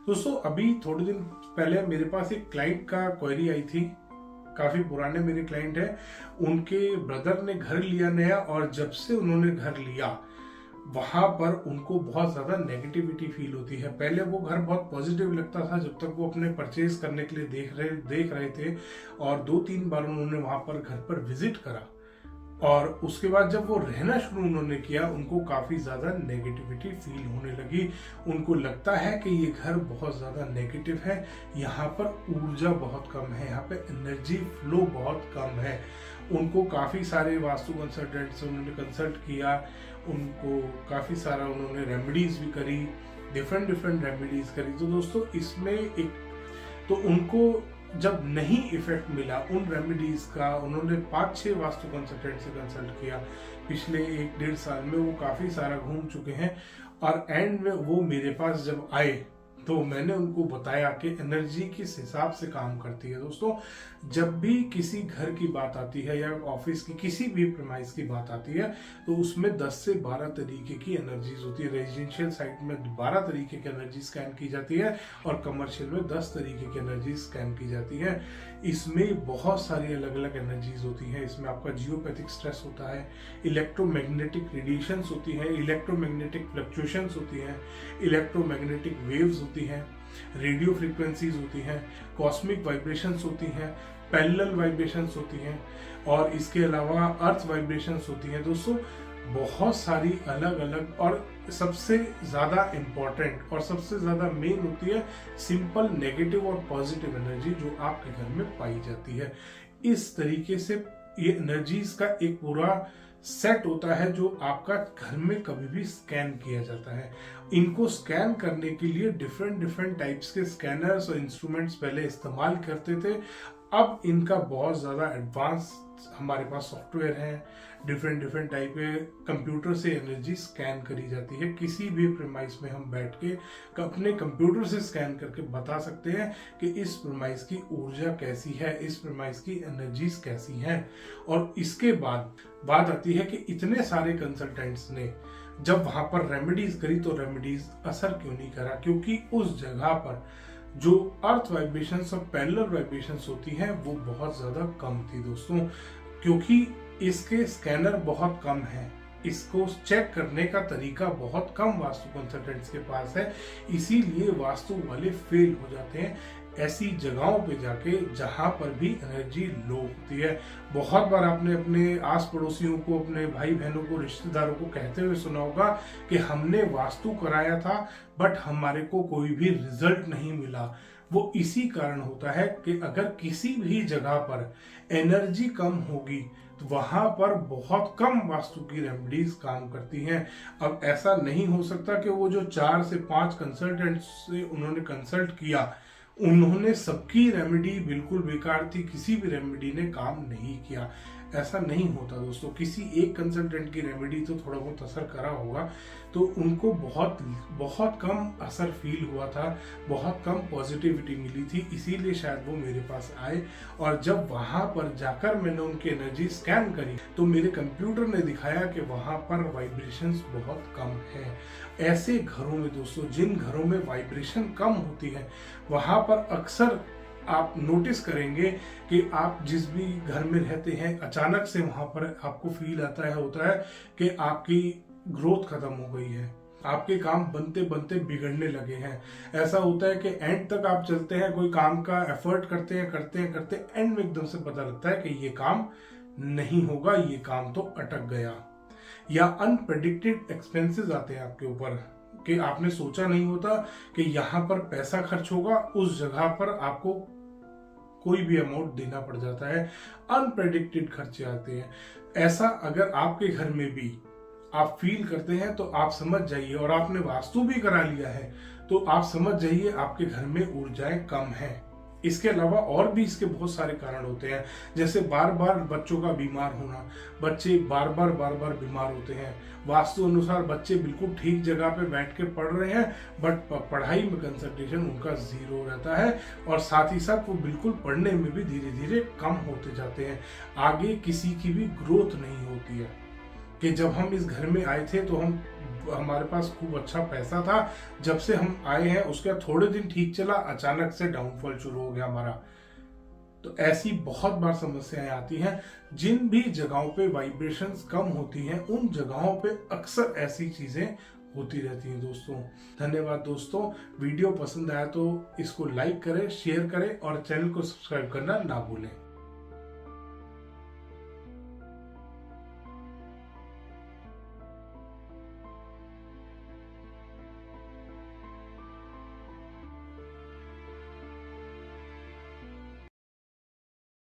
दोस्तों अभी थोड़े दिन पहले मेरे पास एक क्लाइंट का क्वेरी आई थी। काफी पुराने मेरे क्लाइंट है। उनके ब्रदर ने घर लिया नया, और जब से उन्होंने घर लिया वहां पर उनको बहुत ज्यादा नेगेटिविटी फील होती है। पहले वो घर बहुत पॉजिटिव लगता था जब तक वो अपने परचेज करने के लिए देख रहे थे, और 2-3 बार उन्होंने वहां पर घर पर विजिट करा, और उसके बाद जब वो रहना शुरू उन्होंने किया उनको काफी ज्यादा नेगेटिविटी फील होने लगी। उनको लगता है कि ये घर बहुत ज्यादा नेगेटिव है, यहाँ पर ऊर्जा बहुत कम है, यहाँ पे एनर्जी फ्लो बहुत कम है। उनको काफी सारे वास्तु कंसल्टेंट से उन्होंने कंसल्ट किया, उनको काफी सारा उन्होंने रेमेडीज भी करी, डिफरेंट रेमेडीज करी। तो दोस्तों इसमें एक तो उनको जब नहीं इफेक्ट मिला उन रेमेडीज का, उन्होंने 5-6 वास्तु कंसल्टेंट से कंसल्ट किया। पिछले 1-1.5 साल में वो काफी सारा घूम चुके हैं, और एंड में वो मेरे पास जब आए तो मैंने उनको बताया कि एनर्जी किस हिसाब से काम करती है। दोस्तों जब भी किसी घर की बात आती है या ऑफिस की किसी भी प्रेमाइस की बात आती है तो उसमें 10 से 12 तरीके की एनर्जीज होती है। रेजिडेंशियल साइट में 12 तरीके की एनर्जी स्कैन की जाती है, और कमर्शियल में 10 तरीके की एनर्जी स्कैन की जाती है। इसमें बहुत सारी अलग अलग एनर्जीज होती हैं। इसमें आपका जियोपैथिक स्ट्रेस होता है, इलेक्ट्रोमैग्नेटिक रेडिएशंस होती है, इलेक्ट्रोमैग्नेटिक फ्लक्चुएशंस होती हैं, इलेक्ट्रोमैग्नेटिक वेव्स होती हैं, रेडियो फ्रीक्वेंसीज होती हैं, कॉस्मिक वाइब्रेशंस होती हैं, पैरेलल वाइब्रेशंस होती हैं, और इसके अलावा अर्थ वाइब्रेशंस होती हैं। दोस्तों बहुत सारी अलग अलग, और सबसे ज्यादा इंपॉर्टेंट और सबसे ज्यादा मेन होती है सिंपल नेगेटिव और पॉजिटिव एनर्जी जो आपके घर में पाई जाती है। इस तरीके से ये एनर्जीज का एक पूरा सेट होता है जो आपका घर में कभी भी स्कैन किया जाता है। इनको स्कैन करने के लिए डिफरेंट टाइप्स के स्कैनर्स और इंस्ट्रूमेंट्स पहले इस्तेमाल करते थे। अब इनका बहुत ज्यादा एडवांस हमारे पास सॉफ्टवेयर है, डिफरेंट टाइप के कंप्यूटर से एनर्जी स्कैन करी जाती है। किसी भी प्रेमाइस में हम बैठ के अपने कंप्यूटर से स्कैन करके बता सकते हैं कि इस प्रेमाइस की ऊर्जा कैसी है, इस प्रेमाइस की एनर्जीज कैसी हैं। और इसके बाद बात आती है कि इतने सारे कंसल्टेंट्स ने जब वहां पर रेमेडीज करी तो रेमेडीज असर क्यों नहीं करा, क्योंकि उस जगह पर जो अर्थ वाइब्रेशंस और पैरेलल वाइब्रेशंस होती हैं वो बहुत ज्यादा कम थी। दोस्तों क्योंकि इसके स्कैनर बहुत कम है, इसको चेक करने का तरीका बहुत कम वास्तु कंसल्टेंट्स के पास है, इसीलिए वास्तु वाले फेल हो जाते हैं ऐसी जगहों पे जाके जहां पर भी एनर्जी लो होती है। बहुत बार आपने अपने आस पड़ोसियों को, अपने भाई बहनों को, रिश्तेदारों को कहते हुए सुना होगा कि हमने वास्तु कराया था बट हमारे को कोई भी रिजल्ट नहीं मिला। वो इसी कारण होता है कि अगर किसी भी जगह पर एनर्जी कम होगी तो वहां पर बहुत कम वास्तु की रेमेडीज काम करती हैं। अब ऐसा नहीं हो सकता कि वो जो 4 से 5 कंसल्टेंट्स से उन्होंने कंसल्ट किया उन्होंने सबकी रेमेडी बिल्कुल बेकार थी, किसी भी रेमेडी ने काम नहीं किया। ऐसा नहीं होता दोस्तों। किसी एक कंसल्टेंट की रेमेडी तो थोड़ा बहुत असर करा होगा, तो उनको बहुत कम असर फील हुआ था, बहुत कम पॉजिटिविटी मिली थी, इसीलिए शायद वो मेरे पास आए। और जब वहां पर जाकर मैंने उनकी एनर्जी स्कैन करी तो मेरे कंप्यूटर ने दिखाया कि वहां पर वाइब्रेशंस बहुत कम है। ऐसे घरों में दोस्तों, जिन घरों में वाइब्रेशन कम होती है, वहां पर अक्सर आप नोटिस करेंगे कि आप जिस भी घर में रहते हैं अचानक से वहां पर आपको फील आता है, होता है कि आपकी ग्रोथ खत्म हो गई है, आपके काम बनते बनते बिगड़ने लगे हैं। ऐसा होता है कि एंड तक आप चलते हैं, कोई काम का एफर्ट करते हैं, एंड में एकदम से पता लगता है कि ये काम नहीं होगा, ये काम तो अटक गया। या अनप्रेडिक्टेड एक्सपेंसेस आते हैं आपके ऊपर कि आपने सोचा नहीं होता कि यहाँ पर पैसा खर्च होगा, उस जगह पर आपको कोई भी अमाउंट देना पड़ जाता है। अनप्रेडिक्टेड खर्चे आते हैं। ऐसा अगर आपके घर में भी आप फील करते हैं तो आप समझ जाइए, और आपने वास्तु भी करा लिया है तो आप समझ जाइए आपके घर में ऊर्जाएं कम हैं। इसके अलावा और भी इसके बहुत सारे कारण होते हैं, जैसे बार बार बच्चों का बीमार होना। बच्चे बार बार बीमार होते हैं। वास्तु अनुसार बच्चे बिल्कुल ठीक जगह पे बैठ के पढ़ रहे हैं बट पढ़ाई में कंसंट्रेशन उनका 0 रहता है, और साथ ही साथ वो बिल्कुल पढ़ने में भी धीरे धीरे कम होते जाते हैं। आगे किसी की भी ग्रोथ नहीं होती है। कि जब हम इस घर में आए थे तो हमारे पास खूब अच्छा पैसा था, जब से हम आए हैं उसके बाद थोड़े दिन ठीक चला, अचानक से डाउनफॉल शुरू हो गया हमारा। तो ऐसी बहुत बार समस्याएं आती हैं। जिन भी जगहों पे वाइब्रेशंस कम होती हैं उन जगहों पे अक्सर ऐसी चीजें होती रहती हैं दोस्तों। धन्यवाद दोस्तों, वीडियो पसंद आया तो इसको लाइक करें, शेयर करें और चैनल को सब्सक्राइब करना ना भूलें।